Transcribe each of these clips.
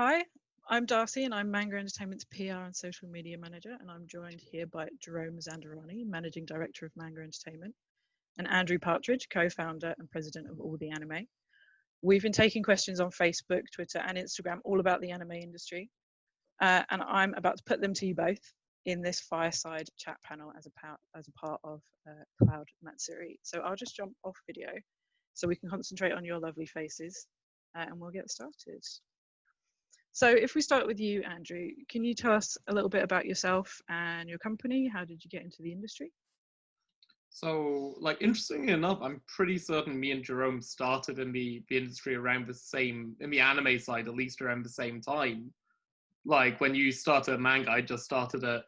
Hi, I'm Darcy and I'm Manga Entertainment's PR and social media manager, and I'm joined here by Jerome Mazandarani, managing director of Manga Entertainment, and Andrew Partridge, co-founder and president of All the Anime. We've been taking questions on Facebook, Twitter, and Instagram all about the anime industry, and I'm about to put them to you both in this fireside chat panel as a part of Cloud Matsuri. So I'll just jump off video so we can concentrate on your lovely faces, and we'll get started. So if we start with you, Andrew, can you tell us a little bit about yourself and your company? How did you get into the industry? So, interestingly enough, I'm pretty certain me and Jerome started in the industry around the same, in the anime side, at least around the same time. Like, when you started at Manga, I just started at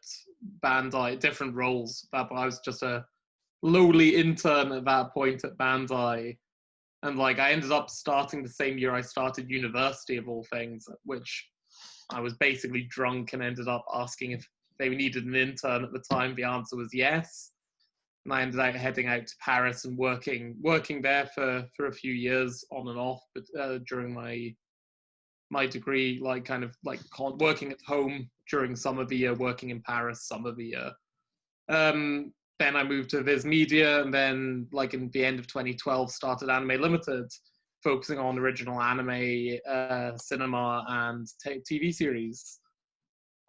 Bandai, different roles. I was just a lowly intern at that point at Bandai. And, I ended up starting the same year I started university, of all things, which I was basically drunk and ended up asking if they needed an intern at the time. The answer was yes. And I ended up heading out to Paris and working there for a few years on and off, but during my degree, working at home during some of the year, working in Paris some of the year. Then I moved to Viz Media, and then in the end of 2012 started Anime Limited, focusing on original anime, cinema, and TV series.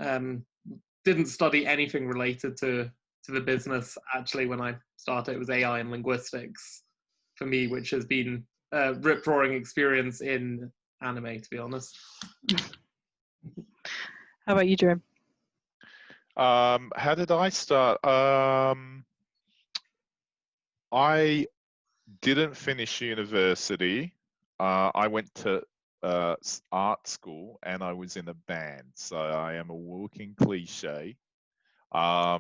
Didn't study anything related to the business. Actually, when I started, it was AI and linguistics for me, which has been a rip-roaring experience in anime, to be honest. How about you, Jerome? How did I start? I didn't finish university. I went to art school and I was in a band, so I am a walking cliche. I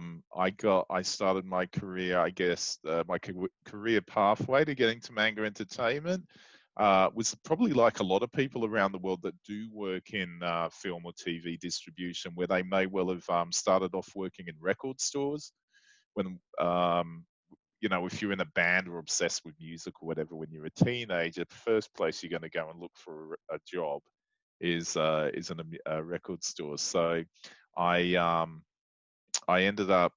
started my career, I guess, my career pathway to getting to Manga Entertainment was probably like a lot of people around the world that do work in film or TV distribution, where they may well have started off working in record stores. When if you're in a band or obsessed with music or whatever, when you're a teenager, the first place you're going to go and look for a job is in a record store. So I ended up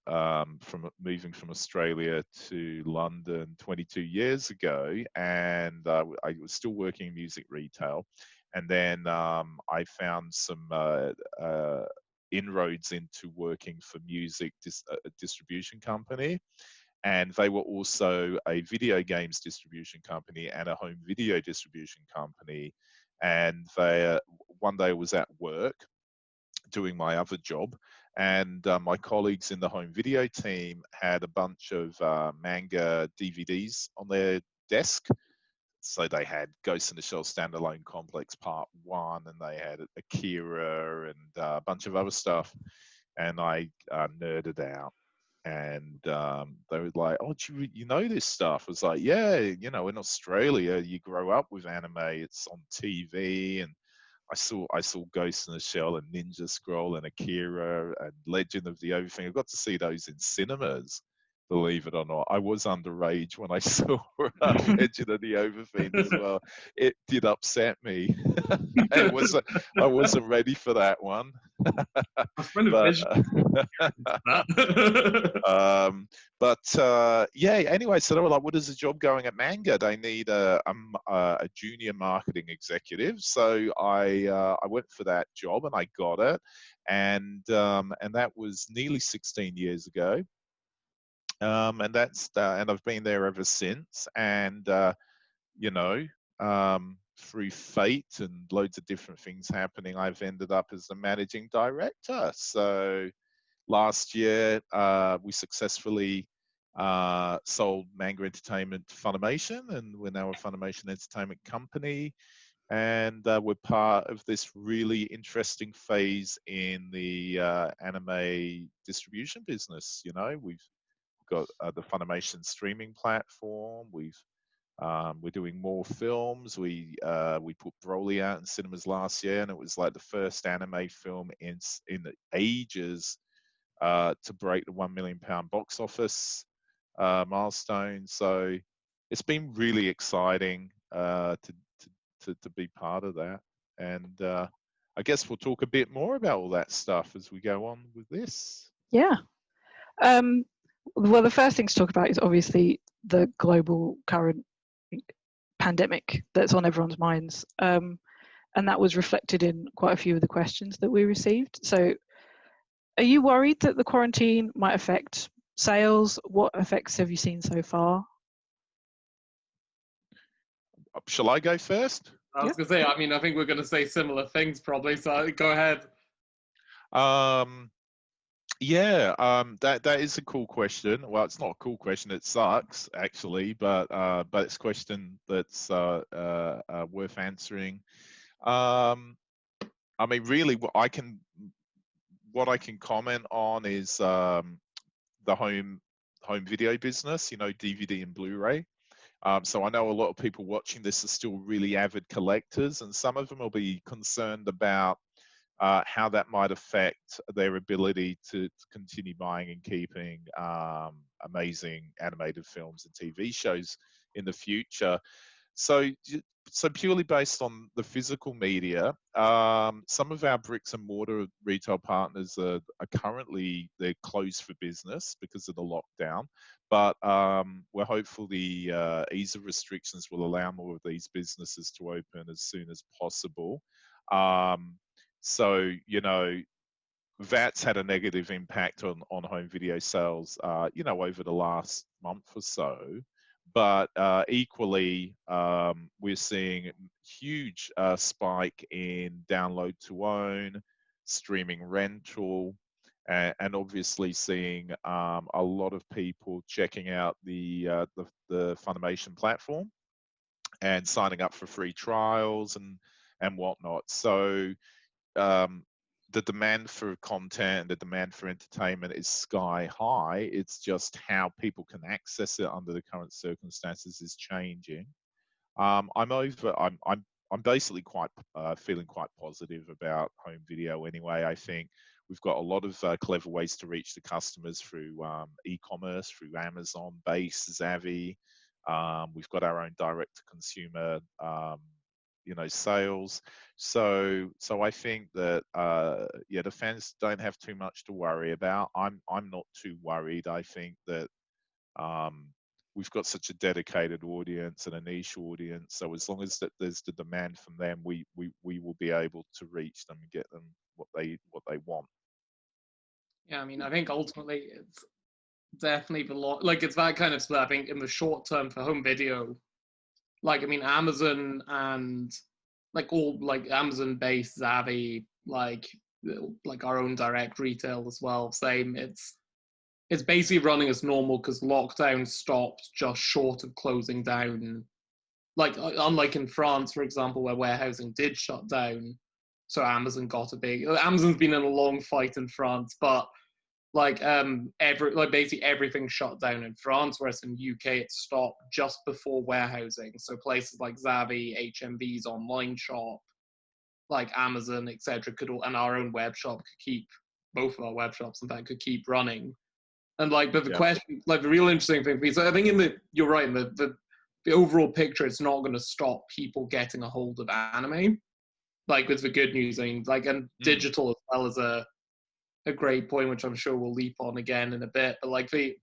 moving from Australia to London 22 years ago, and I was still working in music retail. And then I found some inroads into working for music distribution company. And they were also a video games distribution company and a home video distribution company. And one day I was at work doing my other job, and my colleagues in the home video team had a bunch of manga DVDs on their desk. So they had Ghost in the Shell Standalone Complex Part 1, and they had Akira and a bunch of other stuff. And I nerded out. And they were like, "Oh, do you know this stuff?" I was like, "Yeah, in Australia, you grow up with anime. It's on TV, and I saw Ghost in the Shell and Ninja Scroll and Akira and Legend of the Overthing. I got to see those in cinemas, believe it or not. I was underage when I saw Legend of the Overthing as well. It did upset me. I wasn't ready for that one. Anyway, so they were like, "What is the job going at Manga? They need a junior marketing executive." So I went for that job and I got it, and that was nearly 16 years ago. And I've been there ever since. And through fate and loads of different things happening, I've ended up as the managing director. So last year, we successfully sold Manga Entertainment to Funimation, and we're now a Funimation Entertainment company. And we're part of this really interesting phase in the anime distribution business. We've got the Funimation streaming platform. We're doing more films. We put Broly out in cinemas last year, and it was like the first anime film in ages to break the £1 million box office milestone. So it's been really exciting to be part of that. And I guess we'll talk a bit more about all that stuff as we go on with this. Yeah. Well, the first thing to talk about is obviously the global current pandemic that's on everyone's minds. And that was reflected in quite a few of the questions that we received. So are you worried that the quarantine might affect sales? What effects have you seen so far? Shall I go first? I was going to say, I mean, I think we're going to say similar things probably, so go ahead. That is a cool question. Well, it's not a cool question. It sucks actually, but it's a question that's worth answering. I mean, really, what I can comment on is the home video business. You know, DVD and Blu-ray. So I know a lot of people watching this are still really avid collectors, and some of them will be concerned about how that might affect their ability to continue buying and keeping amazing animated films and TV shows in the future. So purely based on the physical media, some of our bricks and mortar retail partners are currently, they're closed for business because of the lockdown. But we're hopeful the ease of restrictions will allow more of these businesses to open as soon as possible. So, you know, that's had a negative impact on home video sales, you know, over the last month or so. But equally, we're seeing a huge spike in download to own, streaming rental, and obviously seeing a lot of people checking out the Funimation platform and signing up for free trials and whatnot. So the demand for content, the demand for entertainment is sky high. It's just how people can access it under the current circumstances is changing. I'm basically quite feeling quite positive about home video anyway. I think we've got a lot of clever ways to reach the customers through e-commerce, through Amazon, Base, Zavvi. We've got our own direct-to-consumer, you know, sales. So I think that the fans don't have too much to worry about. I'm not too worried. I think that we've got such a dedicated audience and a niche audience. So as long as that there's the demand from them, we will be able to reach them and get them what they want. Yeah, I mean, I think ultimately it's definitely like it's that kind of split. I think in the short term for home video, like, I mean, Amazon and like all like Amazon-based Zavvi, like our own direct retail as well. Same. It's basically running as normal because lockdown stopped just short of closing down. Like unlike in France, for example, where warehousing did shut down, so Amazon's been in a long fight in France, but like basically everything shut down in France, whereas in UK it stopped just before warehousing. So places like Zavvi, HMV's online shop, like Amazon, etc., and our own web shop could keep, both of our web shops in fact could keep running. And like, but the question, like the real interesting thing for me, so I think you're right, in the overall picture, it's not going to stop people getting a hold of anime. Like, with the good news, I mean, like, and digital as well as a great point, which I'm sure we'll leap on again in a bit. But like the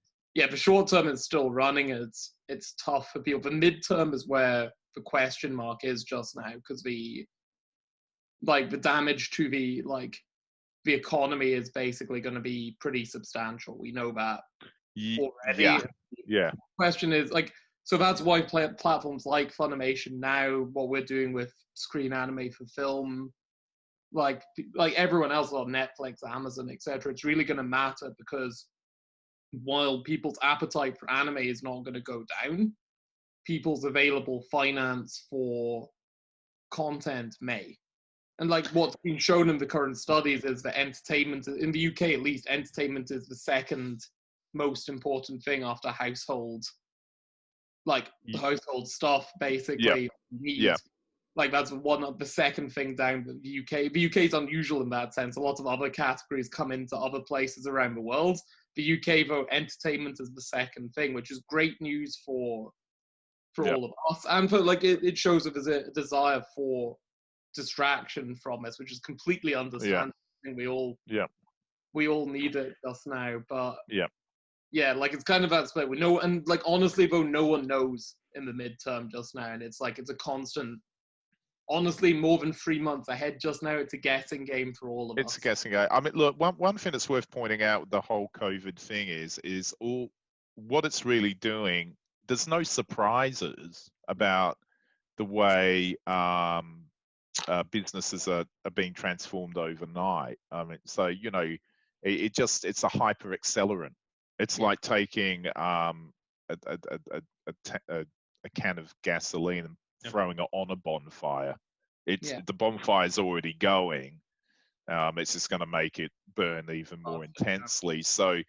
short term, it's still running. It's tough for people. The midterm is where the question mark is just now, because the damage to the economy is basically going to be pretty substantial. We know that already. Yeah. The question is so that's why platforms like Funimation now, what we're doing with Screen Anime for film, like everyone else on Netflix, Amazon, etc., it's really going to matter, because while people's appetite for anime is not going to go down, people's available finance for content may. And like what's been shown in the current studies is that entertainment, in the UK at least, entertainment is the second most important thing after household, like the household stuff basically needs. Like that's the second thing down the UK. The UK is unusual in that sense. A lot of other categories come into other places around the world. The UK, though, entertainment is the second thing, which is great news for all of us. And for it shows that there's a desire for distraction from us, which is completely understandable. I think we all need it just now, but yeah, like it's kind of that split. We know, and like honestly, though, no one knows in the midterm just now, and it's like it's a constant. Honestly, more than 3 months ahead just now. It's a guessing game for all of us. It's a guessing game. I mean, look, one thing that's worth pointing out with the whole COVID thing is all what it's really doing. There's no surprises about the way businesses are being transformed overnight. I mean, so you know, it's a hyper accelerant. It's like taking a can of gasoline and throwing it on a bonfire. The bonfire's already going. It's just going to make it burn even more intensely. So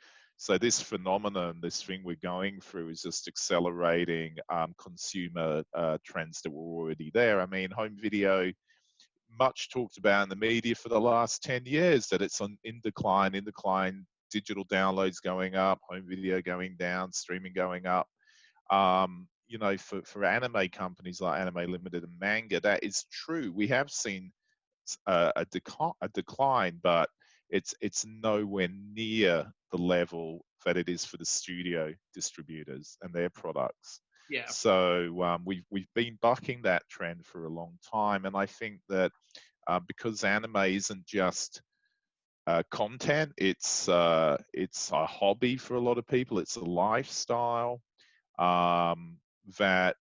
this phenomenon, this thing we're going through, is just accelerating consumer trends that were already there. I mean, home video, much talked about in the media for the last 10 years, that it's in decline, digital downloads going up, home video going down, streaming going up. You know, for anime companies like Anime Limited and Manga, that is true. We have seen a decline, but it's nowhere near the level that it is for the studio distributors and their products. Yeah. So we've been bucking that trend for a long time, and I think that because anime isn't just content, it's a hobby for a lot of people. It's a lifestyle that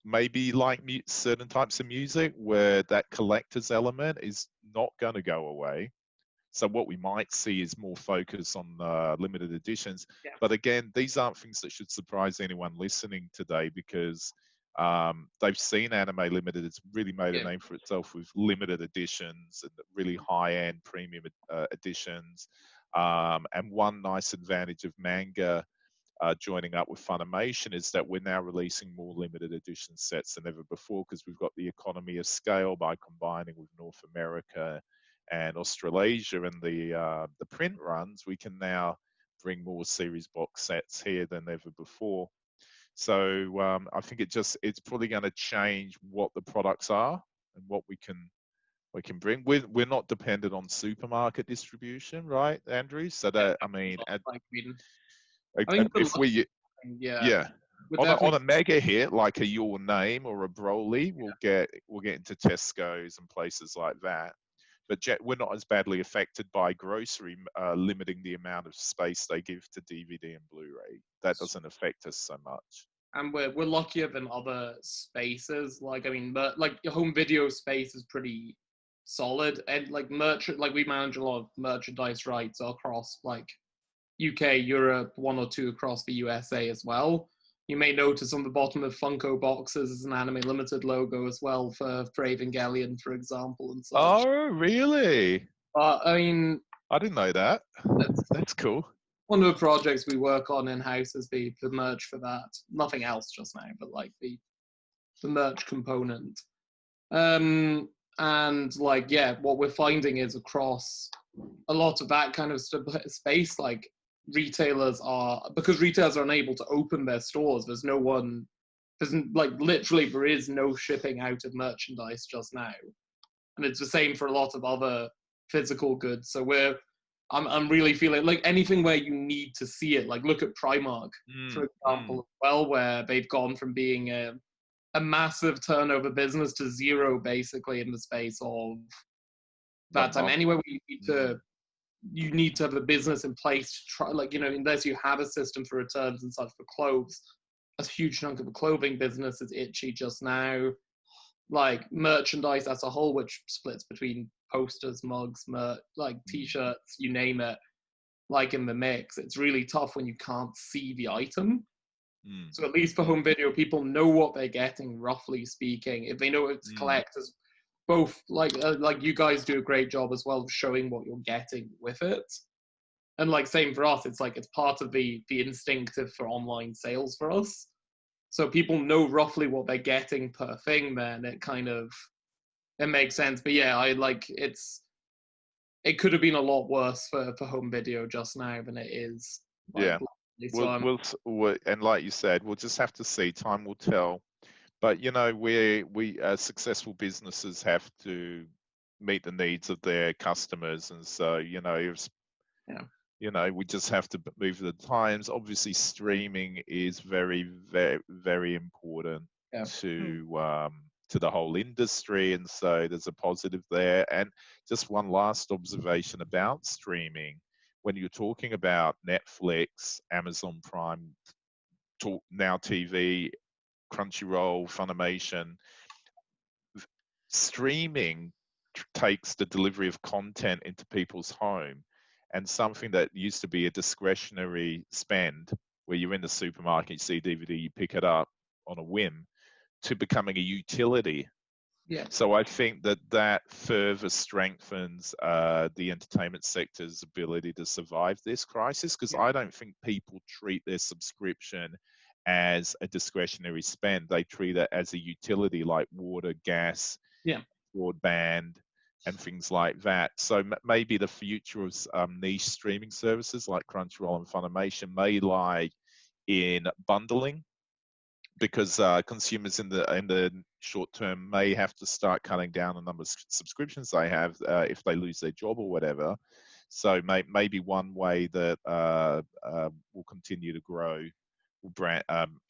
maybe like certain types of music where that collector's element is not going to go away. So what we might see is more focus on limited editions. Yeah. But again, these aren't things that should surprise anyone listening today, because they've seen Anime Limited. It's really made a name for itself with limited editions and really high-end premium editions. And one nice advantage of Manga joining up with Funimation is that we're now releasing more limited edition sets than ever before, because we've got the economy of scale by combining with North America and Australasia and the print runs. We can now bring more series box sets here than ever before. So I think it's probably going to change what the products are and what we can bring. We're not dependent on supermarket distribution, right, Andrew? So that I mean, if we on a mega hit like a Your Name or a Broly, we'll get into Tesco's and places like that. But we're not as badly affected by grocery limiting the amount of space they give to DVD and Blu-ray. That doesn't affect us so much. And we're luckier than other spaces. Like, I mean, like your home video space is pretty solid, and like we manage a lot of merchandise rights across like UK, Europe, one or two across the USA as well. You may notice on the bottom of Funko boxes is an Anime Limited logo as well for Evangelion, for example, and such. Oh, really? I mean, I didn't know that. That's cool. One of the projects we work on in-house is the merch for that. Nothing else just now, but like the merch component. And like, yeah, what we're finding is across a lot of that kind of space, like because retailers are unable to open their stores, there is no shipping out of merchandise just now. And it's the same for a lot of other physical goods. So I'm really feeling like anything where you need to see it, like look at Primark, for example, as well, where they've gone from being a massive turnover business to zero basically in the space of that time. Anywhere where you need to have a business in place to try, like, you know, unless you have a system for returns and such for clothes, a huge chunk of the clothing business is itchy just now. Like merchandise as a whole, which splits between posters, mugs, like t-shirts, you name it, like in the mix, it's really tough when you can't see the item. So at least for home video, people know what they're getting, roughly speaking. If they know it's collectors, both like you guys do a great job as well of showing what you're getting with it. And like same for us, it's like it's part of the instinctive for online sales for us. So people know roughly what they're getting per thing, then it makes sense. But yeah, it could have been a lot worse for home video just now than it is. Yeah. So and like you said, we'll just have to see. Time will tell. But we successful businesses have to meet the needs of their customers, and so we just have to move with the times. Obviously, streaming is very, very, very important to the whole industry, and so there's a positive there. And just one last observation about streaming: when you're talking about Netflix, Amazon Prime, Now TV, Crunchyroll, Funimation, streaming takes the delivery of content into people's home, and something that used to be a discretionary spend, where you're in the supermarket, you see DVD, you pick it up on a whim, to becoming a utility. Yeah. So I think that further strengthens the entertainment sector's ability to survive this crisis, because I don't think people treat their subscription as a discretionary spend. They treat it as a utility, like water, gas, broadband, and things like that. So maybe the future of niche streaming services like Crunchyroll and Funimation may lie in bundling, because consumers in the short term may have to start cutting down the number of subscriptions they have if they lose their job or whatever. So maybe one way that will continue to grow,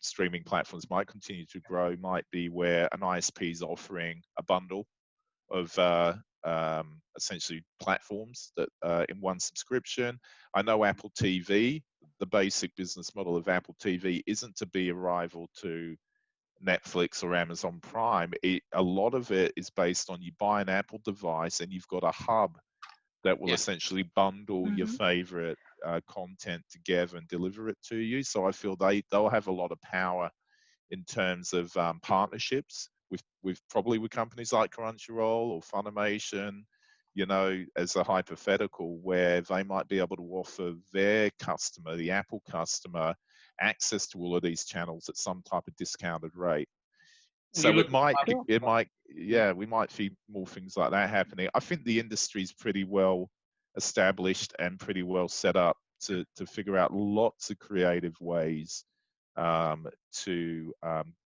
streaming platforms might continue to grow, might be where an ISP is offering a bundle of essentially platforms that in one subscription. I know Apple TV, the basic business model of Apple TV isn't to be a rival to Netflix or Amazon Prime. A lot of it is based on, you buy an Apple device and you've got a hub that will essentially bundle your favorite content together and deliver it to you. So I feel they'll have a lot of power in terms of partnerships with companies like Crunchyroll or Funimation, as a hypothetical, where they might be able to offer their customer, the Apple customer, access to all of these channels at some type of discounted rate. So we might see more things like that happening. I think the industry is pretty well established and pretty well set up to figure out lots of creative ways to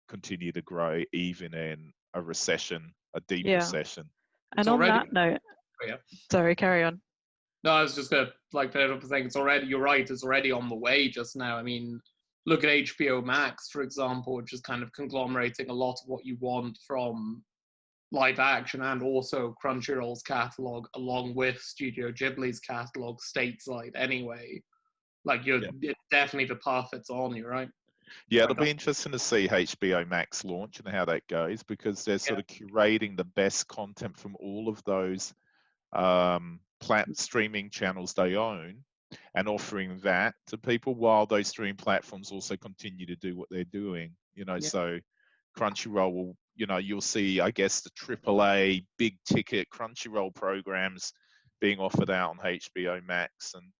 continue to grow, even in a recession, a deep recession. And on that note, sorry, carry on. No, I was just going to finish up saying you're right, it's already on the way just now. I mean, look at HBO Max, for example, which is kind of conglomerating a lot of what you want from live action and also Crunchyroll's catalog, along with Studio Ghibli's catalog stateside anyway. It's definitely the path it's on, you're right. Yeah, it'll be interesting to see HBO Max launch and how that goes, because they're sort of curating the best content from all of those streaming channels they own and offering that to people, while those streaming platforms also continue to do what they're doing. So Crunchyroll will, you'll see, I guess, the AAA big ticket Crunchyroll programs being offered out on HBO Max, and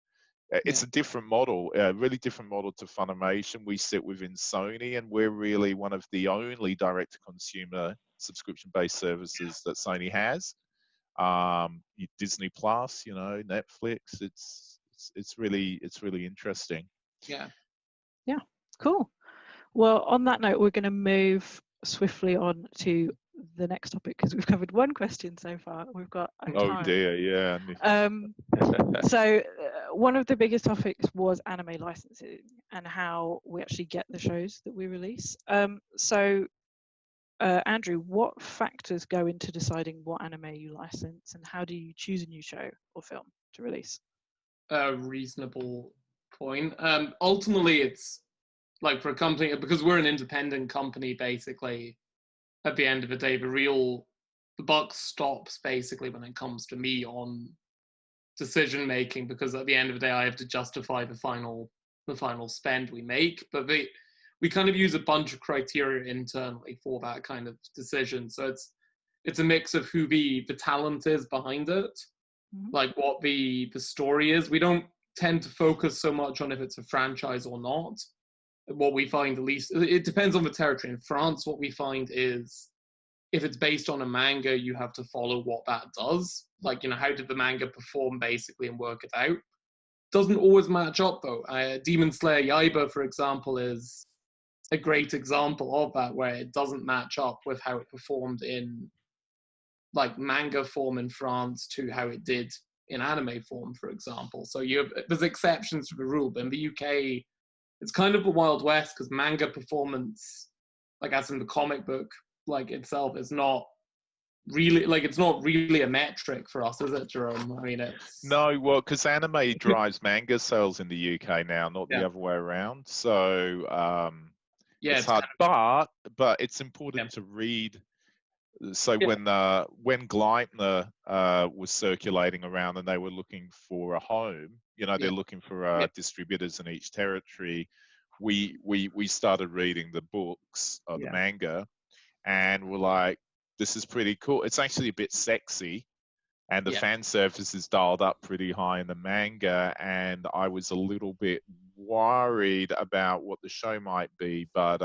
it's a different model, a really different model to Funimation. We sit within Sony, and we're really one of the only direct-to-consumer subscription-based services that Sony has. Disney Plus, Netflix. It's really interesting. Yeah, cool. Well, on that note, we're going to move swiftly on to the next topic, because we've covered one question so far. We've got time. Oh dear, yeah. So one of the biggest topics was anime licensing and how we actually get the shows that we release. Andrew, what factors go into deciding what anime you license, and how do you choose a new show or film to release? A reasonable point. Ultimately, it's for a company, because we're an independent company, basically, at the end of the day, the buck stops basically when it comes to me on decision making, because at the end of the day, I have to justify the final spend we make. But we kind of use a bunch of criteria internally for that kind of decision. So it's a mix of who the talent is behind it, like what the story is. We don't tend to focus so much on if it's a franchise or not. What we find, at least, it depends on the territory. In France, what we find is, if it's based on a manga, you have to follow what that does. How did the manga perform, basically, and work it out. Doesn't always match up, though. Demon Slayer Yaiba, for example, is a great example of that, where it doesn't match up with how it performed in like manga form in France to how it did in anime form, for example. So there's exceptions to the rule, but in the UK, it's kind of the Wild West, because manga performance, like as in the comic book, like itself, is not really, like, it's not really a metric for us, is it, Jerome? I mean, it's... No, well, because anime drives manga sales in the UK now, not the Yeah. other way around. So Yeah, it's hard, but it's important Yeah. to read. So Yeah. when Gleitner was circulating around and they were looking for a home, you know, they're looking for distributors in each territory. We started reading the books of the manga, and we're like, this is pretty cool. It's actually a bit sexy, and the fan service is dialed up pretty high in the manga. And I was a little bit worried about what the show might be, but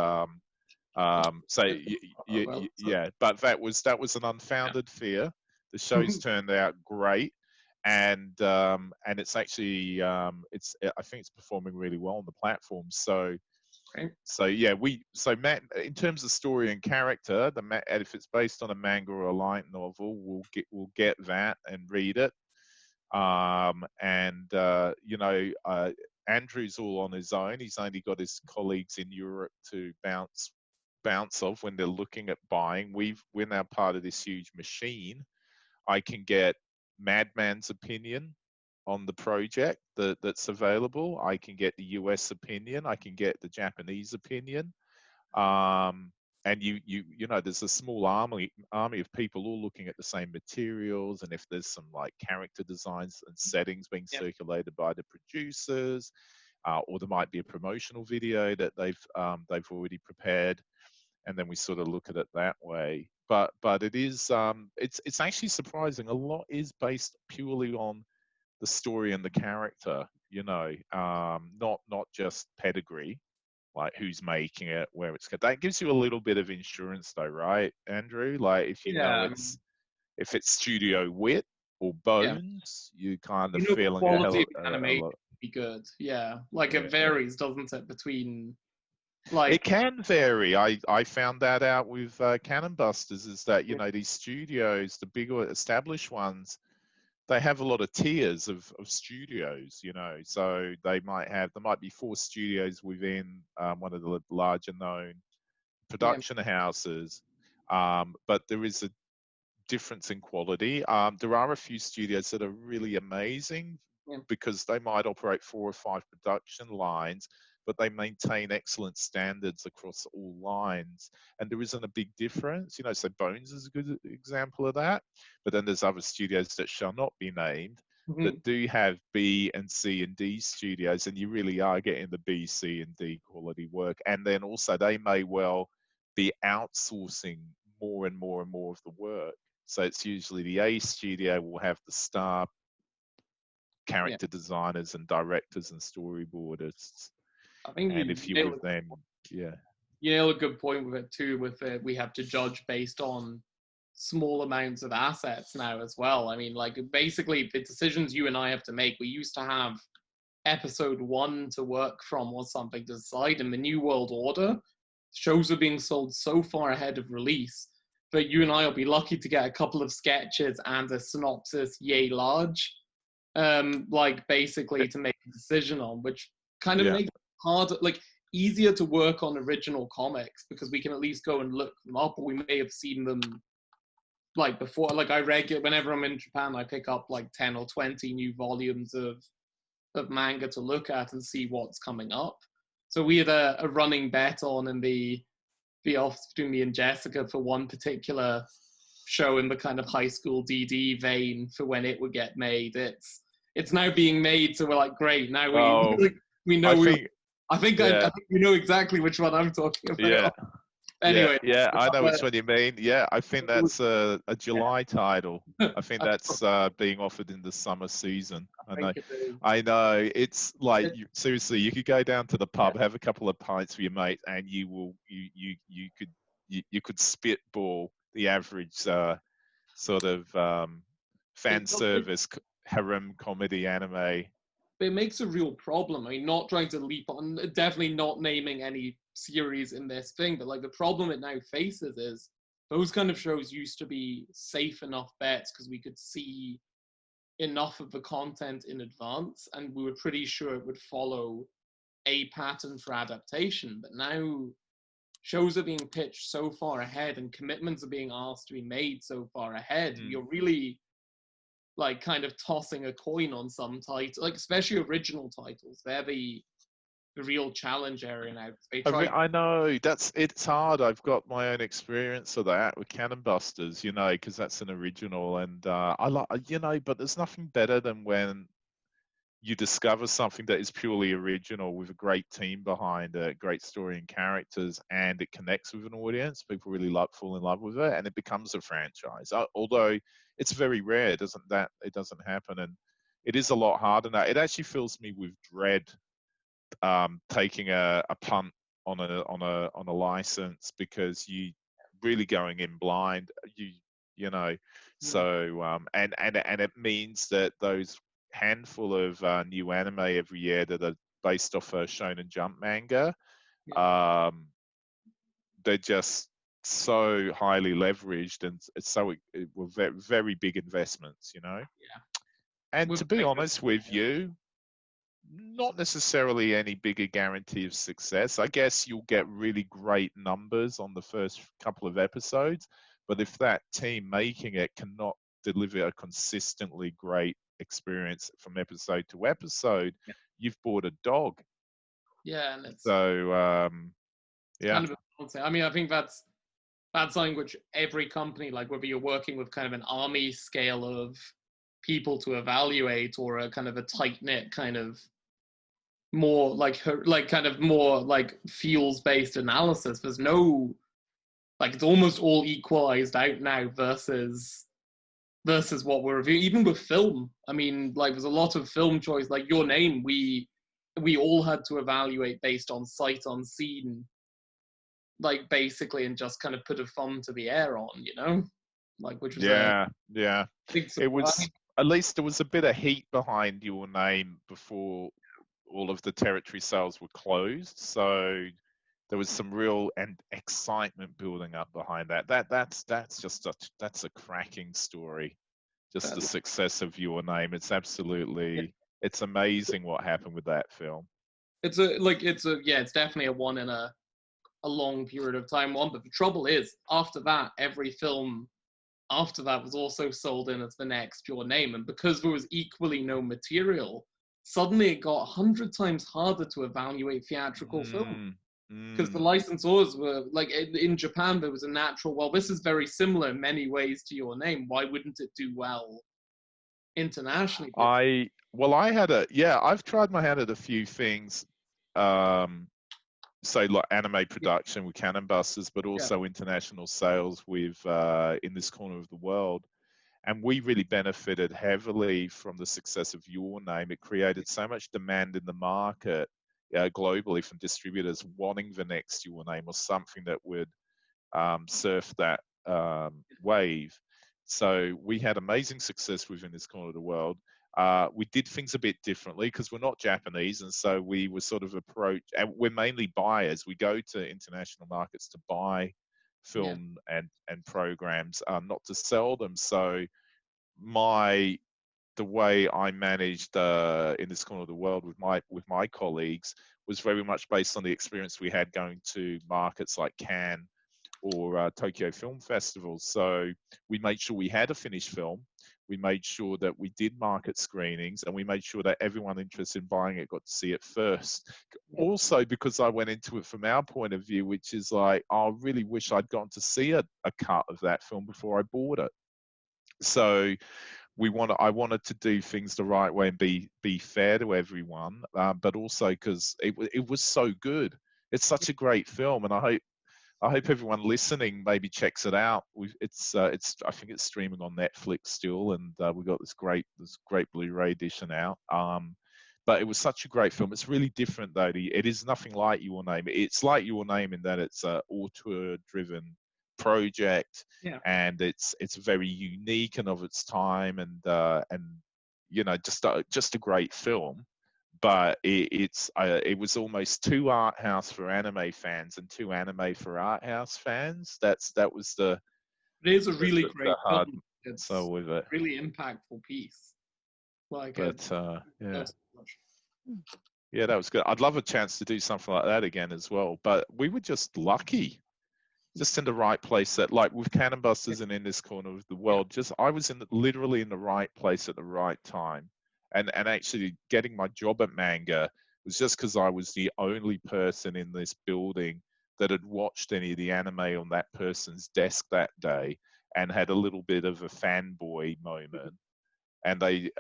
yeah, but that was an unfounded fear. The show's turned out great, and it's actually I think it's performing really well on the platform. So Matt, in terms of story and character, and if it's based on a manga or a light novel, we'll get that and read it. Andrew's all on his own. He's only got his colleagues in Europe to bounce off when they're looking at buying. We're now part of this huge machine. I can get Madman's opinion on the project that's available. I can get the US opinion. I can get the Japanese opinion. And you know, there's a small army of people all looking at the same materials, and if there's some like character designs and settings being circulated by the producers, or there might be a promotional video that they've already prepared, and then we sort of look at it that way. But it is it's actually surprising. A lot is based purely on the story and the character, you know, not just pedigree, like who's making it, where it's going. That gives you a little bit of insurance though, right, Andrew? Like if you know if it's Studio Wit or Bones, you kind of feel the quality of animation would be good. Yeah, like it varies, doesn't it, between like... It can vary. I found that out with Cannon Busters, is that, you know, these studios, the bigger established ones, they have a lot of tiers of studios, you know. So there might be 4 studios within one of the larger known production houses, but there is a difference in quality. There are a few studios that are really amazing because they might operate 4 or 5 production lines, but they maintain excellent standards across all lines, and there isn't a big difference. You know, so Bones is a good example of that. But then there's other studios that shall not be named that do have B and C and D studios, and you really are getting the B, C, and D quality work. And then also they may well be outsourcing more and more and more of the work. So it's usually the A studio will have the star character designers and directors and storyboardists. I think and if you would then, you nail a good point with it too. With it, we have to judge based on small amounts of assets now as well. I mean, like basically the decisions you and I have to make. We used to have episode 1 to work from or something to decide. In the New World Order, shows are being sold so far ahead of release that you and I will be lucky to get a couple of sketches and a synopsis yay large, like basically to make a decision on, which kind of makes it harder, like easier to work on original comics, because we can at least go and look them up, or we may have seen them like before. Like whenever I'm in Japan, I pick up like 10 or 20 new volumes of manga to look at and see what's coming up. So we had a running bet on in the office between me and Jessica for one particular show in the kind of high school DD vein for when it would get made. It's now being made, so we're like, great, now we know. I think we know exactly which one I'm talking about. Yeah. Anyway. Yeah, I know which one you mean. Yeah, I think that's a July title. I think that's being offered in the summer season. I know. It's like seriously, you could go down to the pub, have a couple of pints with your mate, and you could spitball the average sort of fan service harem comedy anime. But it makes a real problem. I mean, not trying to leap on, definitely not naming any series in this thing. But like the problem it now faces is those kind of shows used to be safe enough bets because we could see enough of the content in advance and we were pretty sure it would follow a pattern for adaptation. But now shows are being pitched so far ahead and commitments are being asked to be made so far ahead. You're really like kind of tossing a coin on some titles, like especially original titles. They're the real challenge area now. I know it's hard. I've got my own experience of that with Cannon Busters, you know, because that's an original, and I like, you know, but there's nothing better than when you discover something that is purely original with a great team behind it, great story and characters, and it connects with an audience. People really fall in love with it, and it becomes a franchise. Although it's very rare, it doesn't happen, and it is a lot harder now. It actually fills me with dread taking a punt on a license because you really going in blind. You know, so and it means that those handful of new anime every year that are based off a Shonen Jump manga, they're just so highly leveraged and it's so it were very, very big investments, you know. And to be honest with you, not necessarily any bigger guarantee of success. I guess you'll get really great numbers on the first couple of episodes, but if that team making it cannot deliver a consistently great experience from episode to episode, you've bought a dog. Yeah, and it's so kind of I mean, I think that's something which every company, like whether you're working with kind of an army scale of people to evaluate or a kind of a tight-knit kind of more like kind of more like feels based analysis, there's no, like, it's almost all equalized out now versus what we're reviewing. Even with film, I mean, like there's a lot of film choice, like Your Name, we all had to evaluate based on sight unseen, like basically, and just kind of put a thumb to the air on, you know, like, which was it was, at least there was a bit of heat behind Your Name before all of the territory sales were closed, so there was some real and excitement building up behind that. That's just that's a cracking story. Just the success of Your Name. It's absolutely, it's amazing what happened with that film. It's definitely a one in a long period of time one. But the trouble is, after that, every film after that was also sold in as the next Your Name, and because there was equally no material, suddenly it got 100 times harder to evaluate theatrical film. Because the licensors were, like, in Japan, there was a natural, well, this is very similar in many ways to Your Name. Why wouldn't it do well internationally? I've tried my hand at a few things. So like anime production with Cannon Busters, but also international sales with In This Corner of the World. And we really benefited heavily from the success of Your Name. It created so much demand in the market globally from distributors wanting the next Your Name or something that would surf that wave. So we had amazing success within This Corner of the World. We did things a bit differently because we're not Japanese, and so we were sort of approached, and we're mainly buyers. We go to international markets to buy film and programs, not to sell them. So the way I managed In This Corner of the World with my colleagues was very much based on the experience we had going to markets like Cannes or Tokyo Film Festival. So we made sure we had a finished film. We made sure that we did market screenings, and we made sure that everyone interested in buying it got to see it first. Also, because I went into it from our point of view, which is like, I really wish I'd gone to see a cut of that film before I bought it. So I wanted to do things the right way and be fair to everyone, but also because it was so good. It's such a great film, and I hope everyone listening maybe checks it out. I think it's streaming on Netflix still, and we got this great Blu-ray edition out. But it was such a great film. It's really different though. It is nothing like Your Name. It's like Your Name in that it's an auteur-driven project, and it's very unique and of its time, and you know, just a great film. but it was almost 2 art house for anime fans and 2 anime for art house fans. That was the It is a really the great hard film. It's so with it. really impactful piece. Like, But yeah. so much. Yeah, that was good. I'd love a chance to do something like that again as well. But we were just lucky, just in the right place. That, like with Cannon Busters and In This Corner of the World, just I was literally in the right place at the right time. And actually getting my job at Manga was just because I was the only person in this building that had watched any of the anime on that person's desk that day and had a little bit of a fanboy moment. And they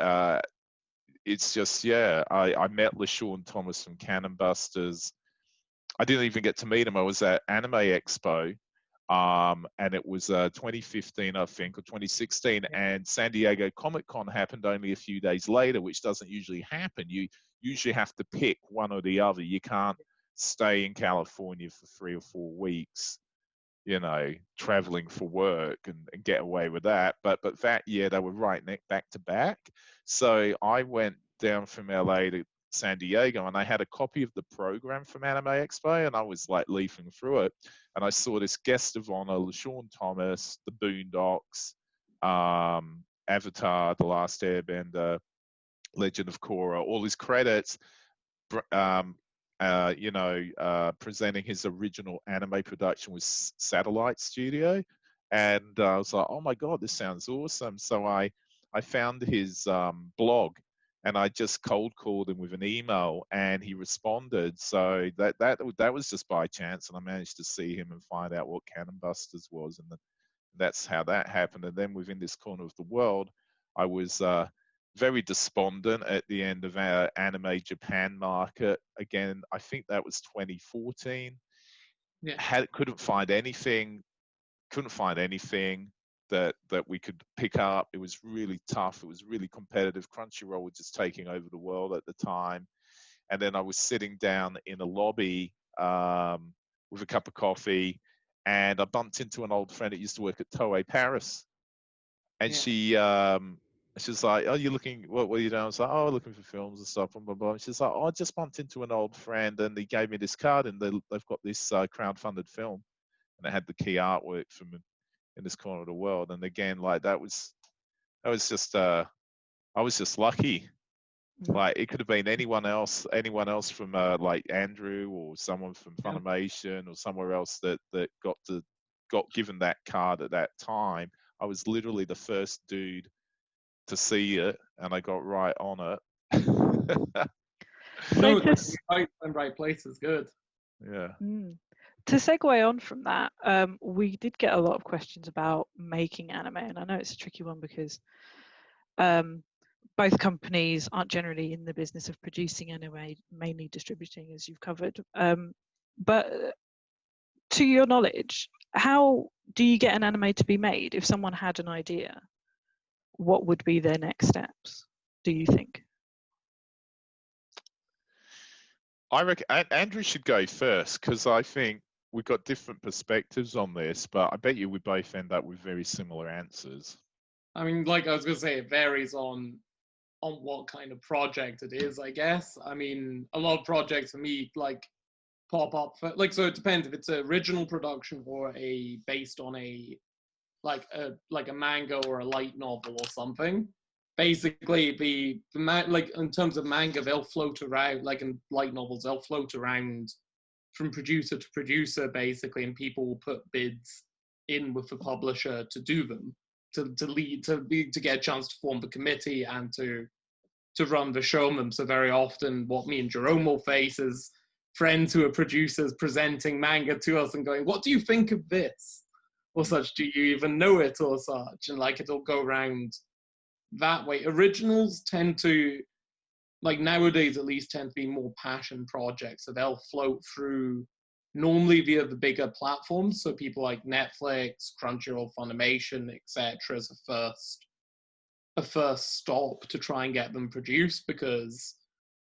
it's just, yeah, I met LaShawn Thomas from Cannon Busters. I didn't even get to meet him. I was at Anime Expo, and it was 2015, I think, or 2016, and San Diego Comic-Con happened only a few days later, which doesn't usually happen. You usually have to pick one or the other. You can't stay in California for 3 or 4 weeks, you know, traveling for work and get away with that. But that year they were right back to back. So I went down from LA to San Diego and I had a copy of the program from Anime Expo and I was like leafing through it and I saw this guest of honor, LaShawn Thomas, The Boondocks, Avatar, The Last Airbender, Legend of Korra, all his credits, presenting his original anime production with Satellite Studio. And I was like, oh my God, this sounds awesome. So I found his blog and I just cold called him with an email and he responded. So that was just by chance. And I managed to see him and find out what Cannon Busters was. And that's how that happened. And then within this corner of the world, I was very despondent at the end of our anime Japan market. Again, I think that was 2014. Yeah. Couldn't find anything that we could pick up. It was really tough. It was really competitive. Crunchyroll was just taking over the world at the time. And then I was sitting down in a lobby with a cup of coffee and I bumped into an old friend that used to work at Toei Paris. And she's like, oh, you're looking, what are you doing? I was like, oh, looking for films and stuff, blah, blah, blah. And she's like, oh, I just bumped into an old friend and he gave me this card and they've got this crowdfunded film. And it had the key artwork from In This Corner of the World. And again, like that was just, I was just lucky. Like it could have been anyone else from like Andrew or someone from Funimation or somewhere else that got given that card at that time. I was literally the first dude to see it, and I got right on it. No, right place is good. Yeah. To segue on from that, we did get a lot of questions about making anime, and I know it's a tricky one because both companies aren't generally in the business of producing anime, mainly distributing, as you've covered. But to your knowledge, how do you get an anime to be made? If someone had an idea, what would be their next steps, do you think? I reckon Andrew should go first because I think we've got different perspectives on this, but I bet you we both end up with very similar answers. I mean, like I was going to say, it varies on what kind of project it is, I guess. I mean, a lot of projects for me, like, pop up for, like, so it depends if it's an original production or based on a manga or a light novel or something. Basically, like in terms of manga, they'll float around, like in light novels, they'll float around from producer to producer, basically, and people will put bids in with the publisher to do them, to get a chance to form the committee and to run the showman. So very often, what me and Jerome will face is friends who are producers presenting manga to us and going, "What do you think of this?" or such. Do you even know it or such? And like it'll go around that way. Originals tend to, like nowadays at least, tend to be more passion projects. So they'll float through normally via the bigger platforms. So people like Netflix, Crunchyroll, Funimation, etc. as a first stop to try and get them produced, because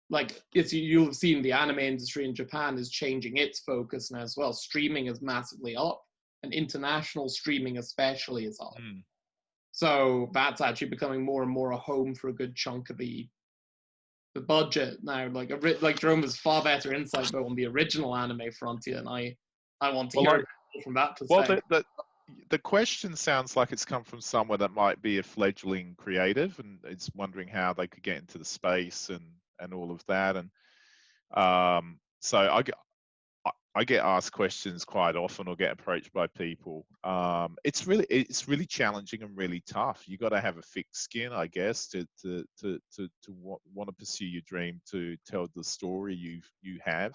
like you'll have seen the anime industry in Japan is changing its focus now as well. Streaming is massively up, and international streaming especially is up. So that's actually becoming more and more a home for a good chunk of the the budget now. Like Jerome has far better insight on the original anime frontier, and I want to hear it from that perspective. Well, the question sounds like it's come from someone that might be a fledgling creative and is wondering how they could get into the space and all of that. And so I get asked questions quite often or get approached by people. It's really challenging and really tough. You got to have a thick skin, I guess, to want to pursue your dream, to tell the story you have.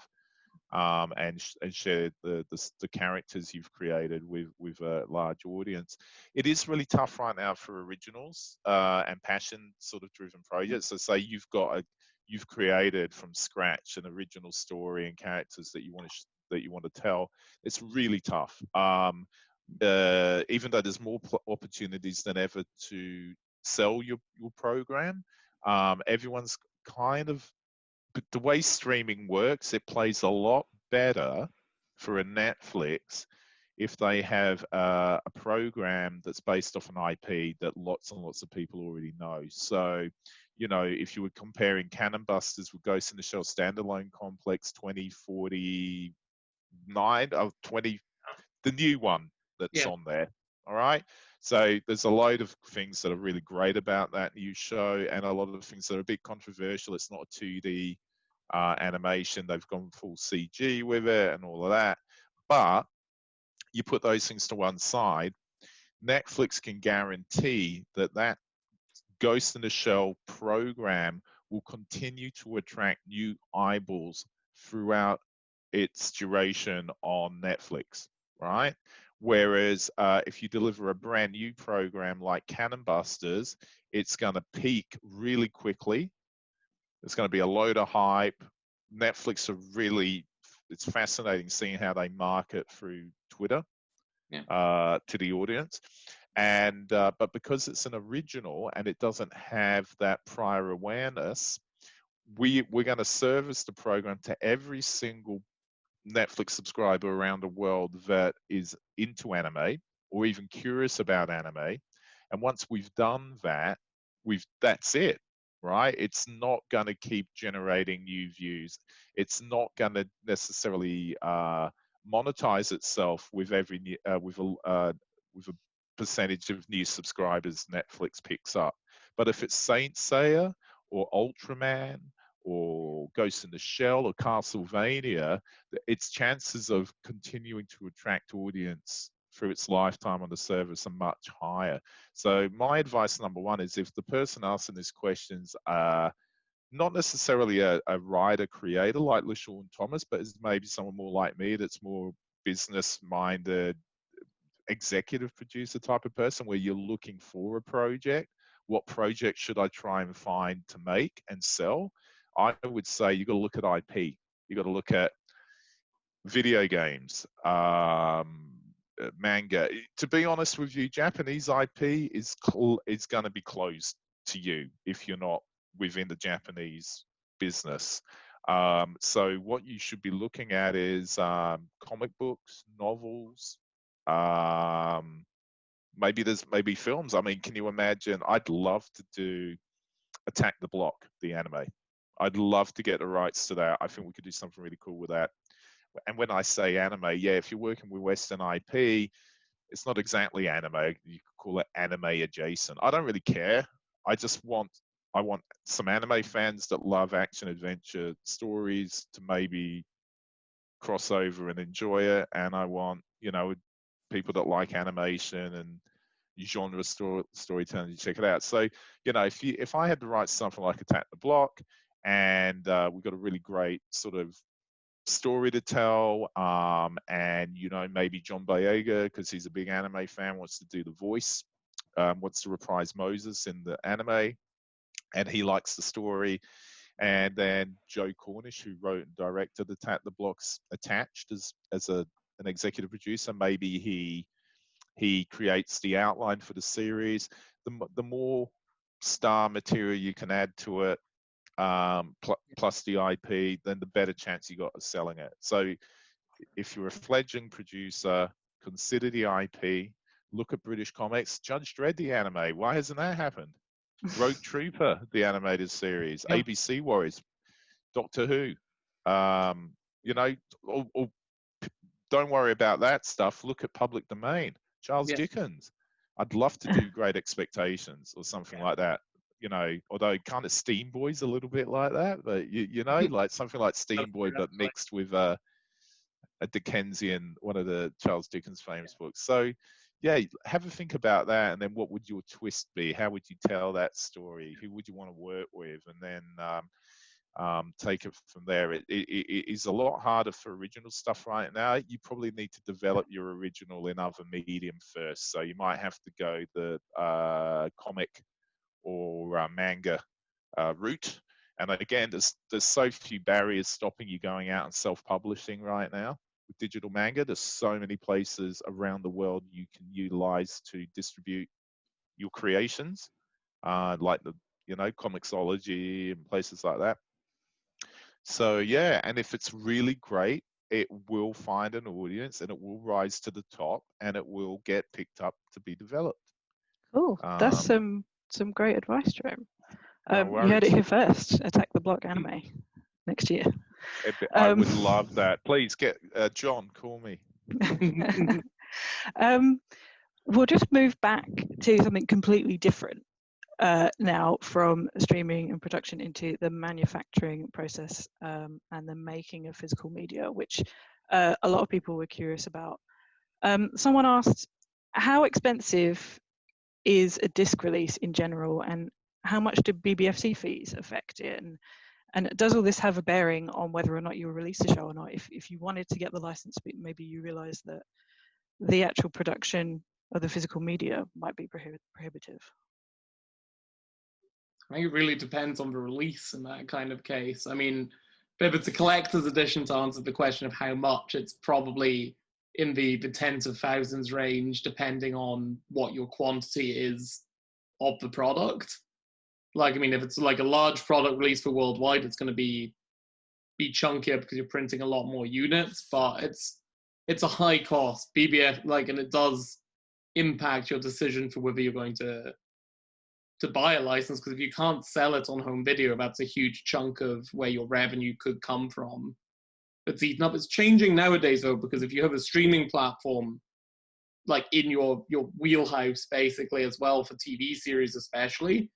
And share the characters you've created with a large audience. It is really tough right now for originals and passion sort of driven projects. So say you've created from scratch an original story and characters that you want to tell. It's really tough. Even though there's more opportunities than ever to sell your program, everyone's kind of. But the way streaming works, it plays a lot better for a Netflix if they have a program that's based off an IP that lots and lots of people already know. So, if you were comparing Cannon Busters with Ghost in the Shell Standalone Complex 2049 of 20, the new one that's on there. All right. So there's a load of things that are really great about that new show, and a lot of the things that are a bit controversial. It's not a 2D animation. They've gone full CG with it and all of that. But you put those things to one side, Netflix can guarantee that Ghost in the Shell program will continue to attract new eyeballs throughout its duration on Netflix, right? Whereas if you deliver a brand new program like Cannon Busters, it's going to peak really quickly. There's going to be a load of hype. Netflix it's fascinating seeing how they market through Twitter to the audience. And but because it's an original and it doesn't have that prior awareness, we're going to service the program to every single Netflix subscriber around the world that is into anime or even curious about anime. And once we've done that, that's it, right? It's not going to keep generating new views. It's not going to necessarily monetize itself with a percentage of new subscribers Netflix picks up. But if it's Saint Seiya or Ultraman or Ghost in the Shell or Castlevania, its chances of continuing to attract audience through its lifetime on the service are much higher. So my advice number one is, if the person asking these questions are not necessarily a writer creator like LaShawn Thomas, but is maybe someone more like me that's more business minded, executive producer type of person, where you're looking for a project, what project should I try and find to make and sell? I would say you got to look at IP. You got to look at video games, manga. To be honest with you, Japanese IP is going to be closed to you if you're not within the Japanese business. So what you should be looking at is comic books, novels, maybe films. I mean, can you imagine? I'd love to do Attack the Block, the anime. I'd love to get the rights to that. I think we could do something really cool with that. And when I say anime, if you're working with Western IP, it's not exactly anime. You could call it anime adjacent. I don't really care. I want some anime fans that love action adventure stories to maybe cross over and enjoy it. And I want, people that like animation and genre storytelling to check it out. So, if I had to write something like Attack the Block, and we've got a really great sort of story to tell, and maybe John Boyega, because he's a big anime fan, wants to do the voice, wants to reprise Moses in the anime, and he likes the story. And then Joe Cornish, who wrote and directed Attack the Block's attached as an executive producer. Maybe he creates the outline for the series. The more star material you can add to it, plus the IP, then the better chance you got of selling it. So if you're a fledgling producer, consider the IP, look at British comics. Judge Dredd, the anime, why hasn't that happened? Rogue Trooper, the animated series, Yeah. ABC Warriors, Doctor Who. You know, or don't worry about that stuff. Look at public domain. Charles Yeah. Dickens. I'd love to do Great Expectations or something like that. You know, although kind of Steam Boy's a little bit like that, but you know, like something like Steam Boy, but mixed with a Dickensian, one of the Charles Dickens famous books. So, yeah, have a think about that, and then what would your twist be? How would you tell that story? Who would you want to work with? And then take it from there. It is a lot harder for original stuff right now. You probably need to develop your original in other medium first. So you might have to go the comic or manga route. And again, there's so few barriers stopping you going out and self-publishing right now. With digital manga, there's so many places around the world you can utilize to distribute your creations, like the Comixology and places like that. So yeah, and if it's really great, it will find an audience and it will rise to the top and it will get picked up to be developed. Cool. That's some great advice, Jerome. No You heard it worries. here first. Attack the Block anime next year. I would love that. Please get John, call me. We'll just move back to something completely different now, from streaming and production into the manufacturing process and the making of physical media, which a lot of people were curious about. Someone asked, how expensive is a disc release in general, and how much do BBFC fees affect it? And does all this have a bearing on whether or not you release a show or not? If you wanted to get the license, but maybe you realize that the actual production of the physical media might be prohibitive. I think it really depends on the release in that kind of case. I mean, if it's a collector's edition, to answer the question of how much, it's probably in the tens of thousands range, depending on what your quantity is of the product. Like, I mean, if it's like a large product release for worldwide, it's going to be chunkier because you're printing a lot more units, but it's a high cost BBF, like, and it does impact your decision for whether you're going to buy a license, because if you can't sell it on home video, that's a huge chunk of where your revenue could come from. It's eaten up. It's changing nowadays though, because if you have a streaming platform like in your wheelhouse basically as well, for TV series especially,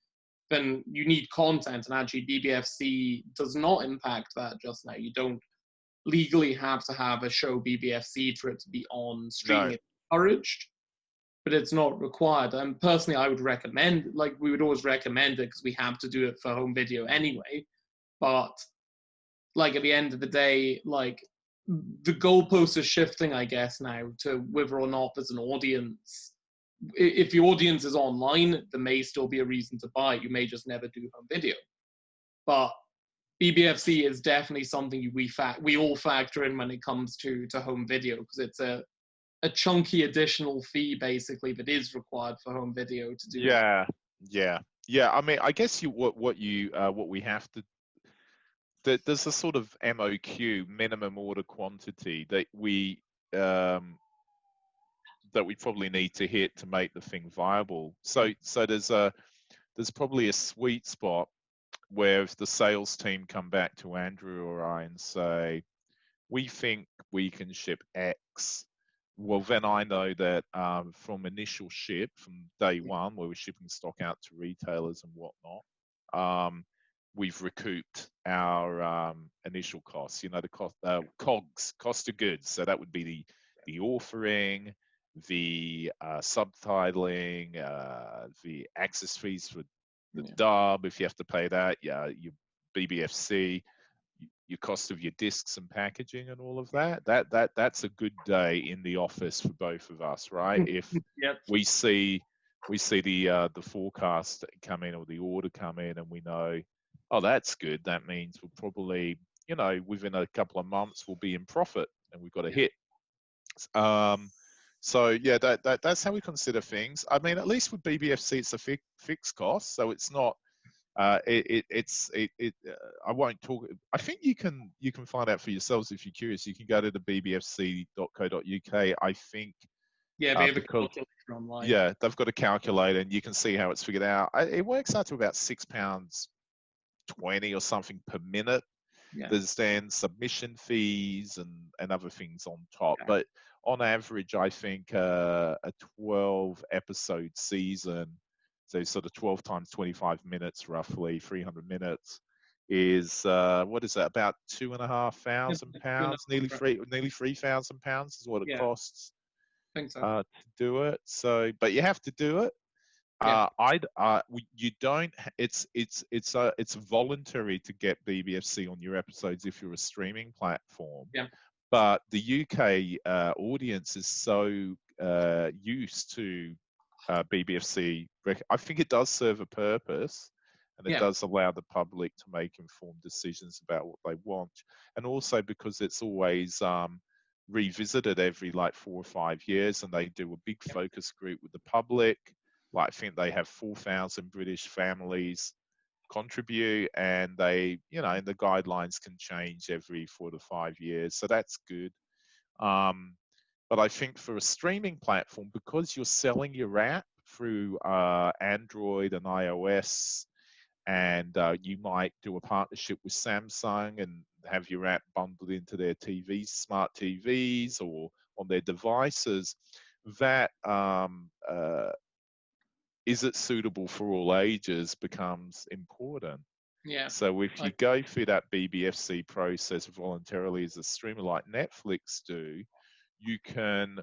then you need content, and actually BBFC does not impact that just now. You don't legally have to have a show BBFC for it to be on streaming. No. It's encouraged, but it's not required. And personally, I would recommend, like, we would always recommend it because we have to do it for home video anyway. But like at the end of the day, like, the goalposts are shifting, I guess, now to whether or not there's an audience. If the audience is online, there may still be a reason to buy. You may just never do home video. But BBFC is definitely something we all factor in when it comes to home video, because it's a chunky additional fee basically that is required for home video to do. Yeah. I mean, I guess what we have to, there's a sort of MOQ, minimum order quantity, that we probably need to hit to make the thing viable. So there's probably a sweet spot where if the sales team come back to Andrew or I and say, we think we can ship X, well, then I know that from initial ship, from day one, where we're shipping stock out to retailers and whatnot, we've recouped our initial costs. You know, the cost, COGS, cost of goods. So that would be the authoring, the subtitling, the access fees for the dub, if you have to pay that, your BBFC, your cost of your discs and packaging and all of that. That's a good day in the office for both of us, right? If we see the forecast come in or the order come in and we know, oh, that's good. That means we'll probably, within a couple of months we'll be in profit and we've got a hit. So yeah, that's how we consider things. I mean, at least with BBFC, it's a fixed cost, so it's not. I won't talk. I think you can find out for yourselves if you're curious. You can go to the bbfc.co.uk. I think Yeah, they have a because calculator online. yeah, they've got a calculator and you can see how it's figured out. It works out to about £6.20 or something per minute. Yeah. There's then submission fees and other things on top. Yeah. But on average, I think a 12 episode season, so sort of 12 times 25 minutes, roughly 300 minutes, is what is that? About £2,500, nearly £3,000 is what it Yeah, costs I think so. to do it. So, but you have to do it. Yeah. You don't. It's voluntary to get BBFC on your episodes if you're a streaming platform. Yeah. But the UK audience is so used to BBFC. I think it does serve a purpose, and it Yeah. does allow the public to make informed decisions about what they want, and also because it's always revisited every like 4 or 5 years, and they do a big focus group with the public. Like I think they have 4,000 British families contribute, and they, and the guidelines can change every 4 to 5 years, so that's good. But I think for a streaming platform, because you're selling your app through Android and iOS, and you might do a partnership with Samsung and have your app bundled into their TVs, smart TVs, or on their devices, that is it suitable for all ages becomes important. Yeah. So if you go through that BBFC process voluntarily as a streamer like Netflix do, you can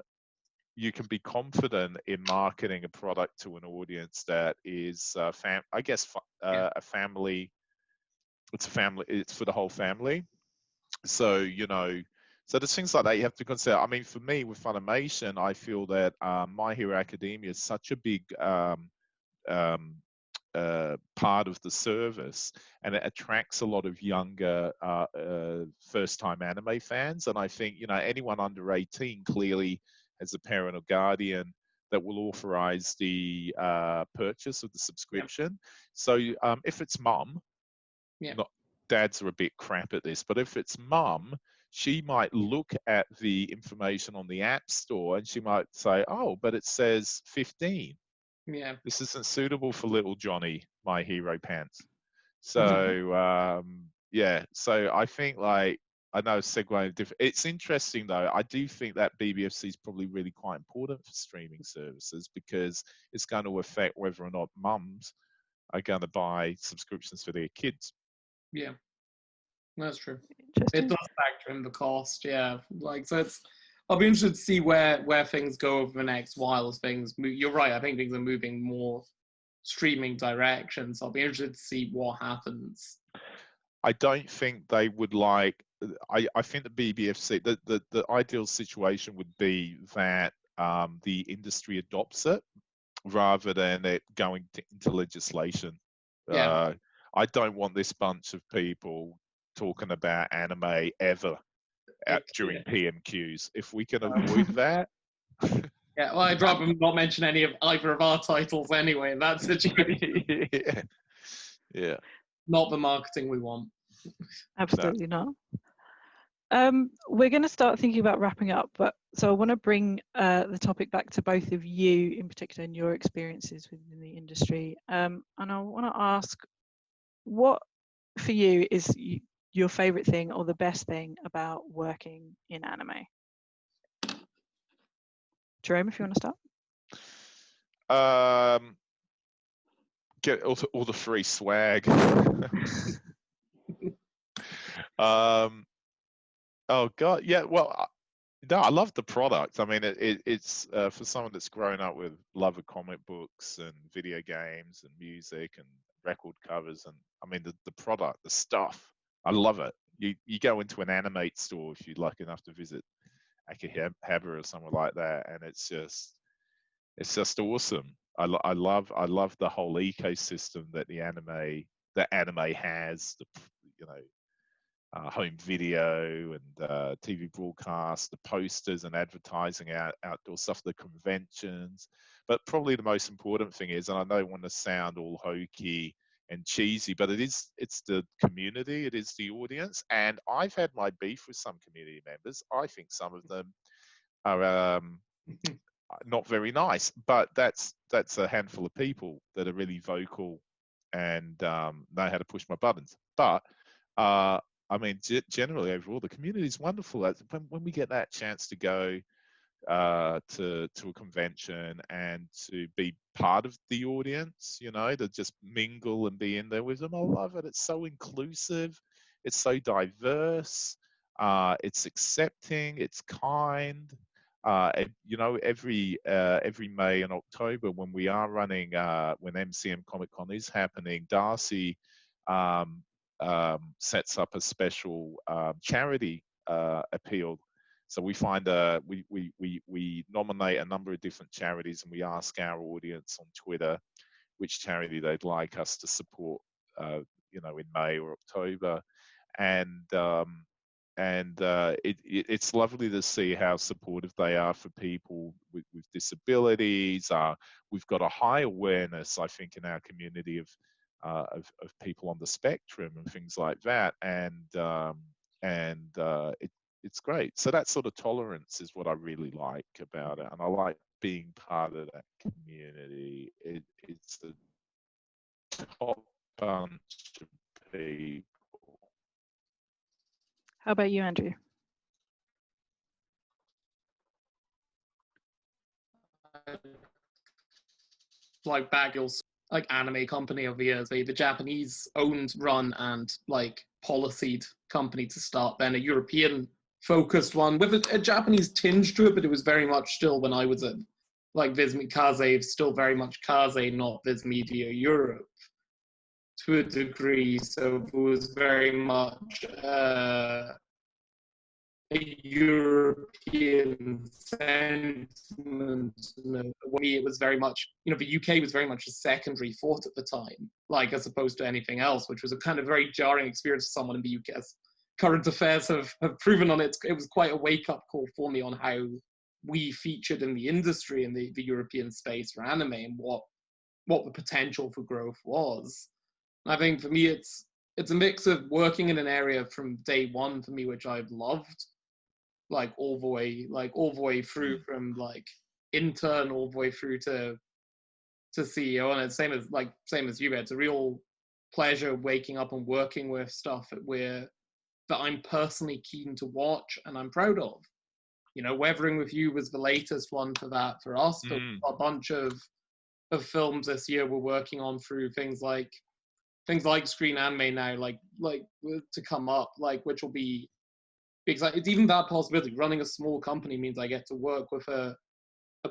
be confident in marketing a product to an audience that is a family. It's a family. It's for the whole family. So so there's things like that you have to consider. I mean, for me with Funimation, I feel that My Hero Academia is such a big part of the service, and it attracts a lot of younger first-time anime fans. And I think anyone under 18 clearly has a parent or guardian that will authorize the purchase of the subscription. So if it's mum, not dads are a bit crap at this, but if it's mum, she might look at the information on the app store and she might say, oh, but it says 15. Yeah. This isn't suitable for little Johnny, my hero pants. So so I think I know segueing different. It's interesting though. I do think that BBFC is probably really quite important for streaming services because it's going to affect whether or not mums are going to buy subscriptions for their kids. Yeah, that's true. It does factor in the cost. Yeah, so I'll be interested to see where things go over the next while as things move. You're right. I think things are moving more streaming directions. I'll be interested to see what happens. I don't think they would like. I think the BBFC, the ideal situation would be that the industry adopts it rather than it going into legislation. Yeah. I don't want this bunch of people talking about anime ever during PMQs. If we can avoid that. Yeah, well, I'd rather not mention either of our titles anyway in that situation. Yeah. Not the marketing we want. Absolutely not. We're going to start thinking about wrapping up, so I want to bring the topic back to both of you in particular and your experiences within the industry. And I want to ask, what for you is your favorite thing or the best thing about working in anime? Jerome, if you want to start. Get all the free swag. Oh God, yeah. Well, no, I love the product. I mean, it's for someone that's grown up with love of comic books and video games and music and record covers, and I mean the product, the stuff. I love it. You go into an Animate store if you're lucky enough to visit Akihabara or somewhere like that, and it's just awesome. I love the whole ecosystem that anime has. Home video and TV broadcast, the posters and advertising, outdoor stuff, the conventions. But probably the most important thing is, and I don't want to sound all hokey and cheesy, but it's the community, it is the audience. And I've had my beef with some community members. I think some of them are not very nice. But that's a handful of people that are really vocal and know how to push my buttons. But I mean, generally overall, the community is wonderful. When we get that chance to go to a convention and to be part of the audience, you know, to just mingle and be in there with them, I love it. It's so inclusive, it's so diverse, it's accepting, it's kind. You know, every May and October when we are running, when MCM Comic Con is happening, Darcy sets up a special charity appeal. So we find we nominate a number of different charities, and we ask our audience on Twitter which charity they'd like us to support, you know, in May or October, and it's lovely to see how supportive they are for people with disabilities. We've got a high awareness, I think, in our community of people on the spectrum and things like that, and it's great. So that sort of tolerance is what I really like about it, and I like being part of that community. It's a top bunch of people. How about you, Andrew? Like Bagels, like anime company over the years, the Japanese owned, run, and like policed company to start, then a European focused one with a Japanese tinge to it, but it was very much still, when I was at like Viz Kaze, still very much Kaze, not Viz Media Europe to a degree. So it was very much a European sentiment. It was very much, you know, the UK was very much a secondary thought at the time, like as opposed to anything else, which was a kind of very jarring experience for someone in the UK. As current affairs have proven on it, it was quite a wake-up call for me on how we featured in the industry in the European space for anime and what the potential for growth was. And I think for me, it's a mix of working in an area from day one for me, which I've loved, like all the way through, from like intern all the way through to CEO, and it's same as you. It's a real pleasure waking up and working with stuff that I'm personally keen to watch and I'm proud of. You know, Weathering with You was the latest one for that for us, but a bunch of films this year we're working on through things like Screen Anime now, like to come up, like, which will be, because it's even that possibility. Running a small company means I get to work with a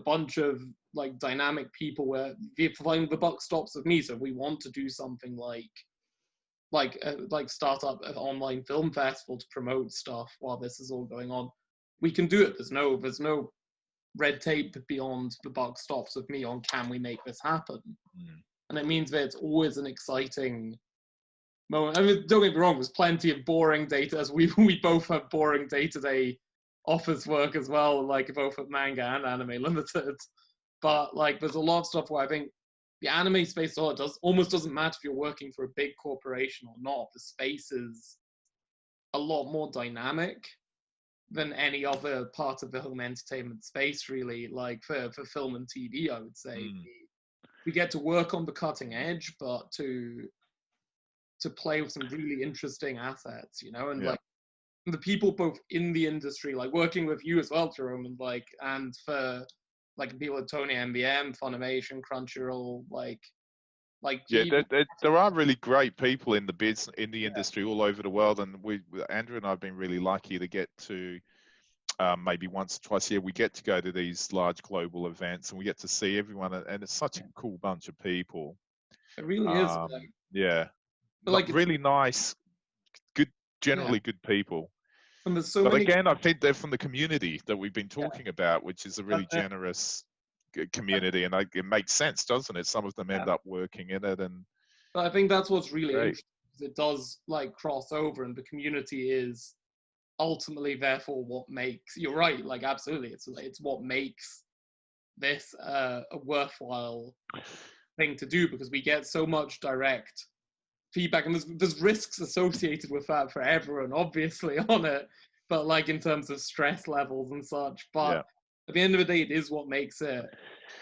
bunch of like dynamic people where the buck stops with me. So if we want to do something like start up an online film festival to promote stuff while this is all going on, we can do it. There's no red tape beyond the buck stops with me on, can we make this happen? And it means that it's always an exciting moment. I mean, don't get me wrong, there's plenty of boring data, as we both have boring day-to-day office work as well, like both at Manga and Anime Limited. But like, there's a lot of stuff where I think the anime space almost doesn't matter if you're working for a big corporation or not. The space is a lot more dynamic than any other part of the home entertainment space, really. Like for film and TV, I would say we get to work on the cutting edge, but to play with some really interesting assets, you know, and like the people both in the industry, like working with you as well, Jerome, and for like people at Tony MBM, Funimation, Crunchyroll, there are really great people in the industry all over the world, and Andrew and I have been really lucky to get to maybe once or twice a year we get to go to these large global events, and we get to see everyone, and it's such a cool bunch of people. It really is. Like really nice, good, generally good people. And there's so but many... again, I think they're from the community that we've been talking about, which is a really generous community, and it makes sense, doesn't it? Some of them end up working in it, and but I think that's what's really interesting. It does like cross over, and the community is ultimately therefore what makes, you're right, like absolutely, it's what makes this a worthwhile thing to do, because we get so much direct feedback, and there's risks associated with that for everyone, obviously, on it, but like in terms of stress levels and such. But at the end of the day, it is what makes it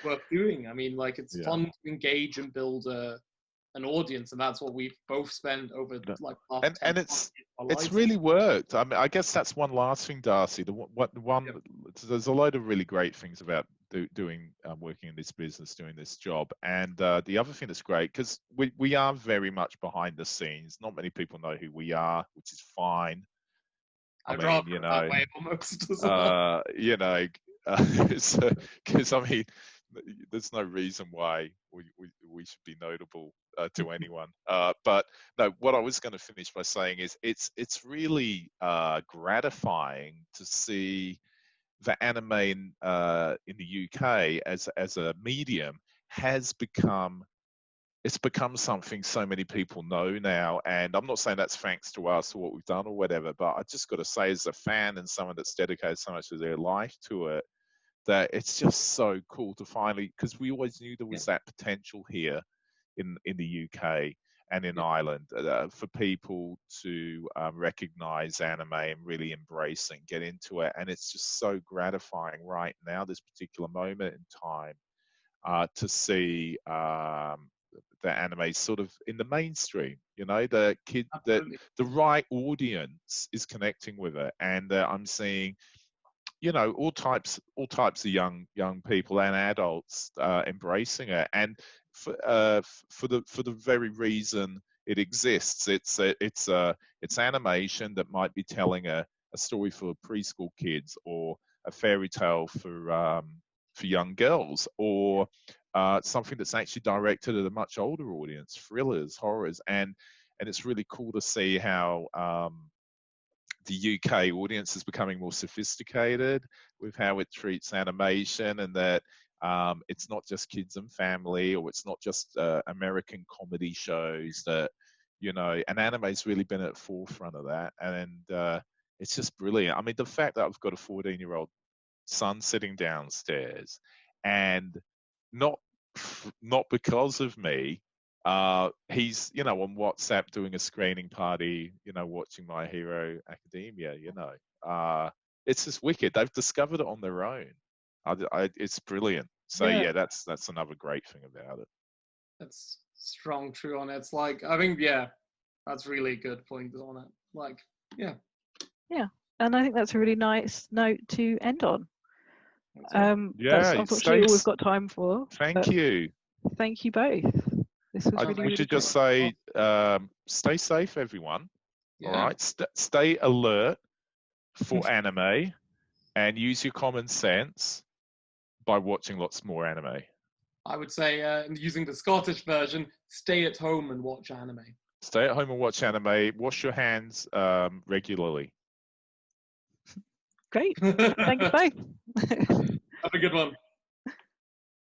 worth doing. I mean, like, it's Yeah. fun to engage and build an audience, and that's what we've both spent over like last and 10 it's lives. really worked. I mean, I guess that's one last thing, Darcy. There's a load of really great things about doing working in this business, doing this job, and the other thing that's great, because we are very much behind the scenes. Not many people know who we are, which is fine. I mean, you know, that way almost as well. you know, because I mean, there's no reason why we should be notable to anyone. But no, what I was going to finish by saying is it's really gratifying to see the anime in the UK as a medium has become. It's become something so many people know now, and I'm not saying that's thanks to us or what we've done or whatever, but I just got to say, as a fan and someone that's dedicated so much of their life to it, that it's just so cool to finally, because we always knew there was that potential here in the UK and in Ireland for people to recognize anime and really embrace it and get into it, and it's just so gratifying right now, this particular moment in time, to see the anime sort of in the mainstream. You know, the kid, the right audience is connecting with it, and I'm seeing, you know, all types of young people and adults embracing it, and for the very reason it exists. It's animation that might be telling a story for preschool kids, or a fairy tale for young girls, or something that's actually directed at a much older audience, thrillers, horrors, and it's really cool to see how the UK audience is becoming more sophisticated with how it treats animation, and that it's not just kids and family, or it's not just American comedy shows, that, you know, and anime's really been at the forefront of that, and it's just brilliant. I mean, the fact that I've got a 14-year-old son sitting downstairs, and not because of me, he's, you know, on WhatsApp doing a screening party, you know, watching My Hero Academia, you know. It's just wicked. They've discovered it on their own. It's brilliant. So yeah, that's another great thing about it. That's strong true on it. It's like, I think, that's really a good point on it. Like, yeah, and I think that's a really nice note to end on. Yeah, that's unfortunately all we've got time for. Thank you both. This was really, really should just say, stay safe, everyone. All right, stay alert for anime, and use your common sense by watching lots more anime. I would say, using the Scottish version, stay at home and watch anime. Stay at home and watch anime. Wash your hands regularly. Great. Thanks, both. Have a good one.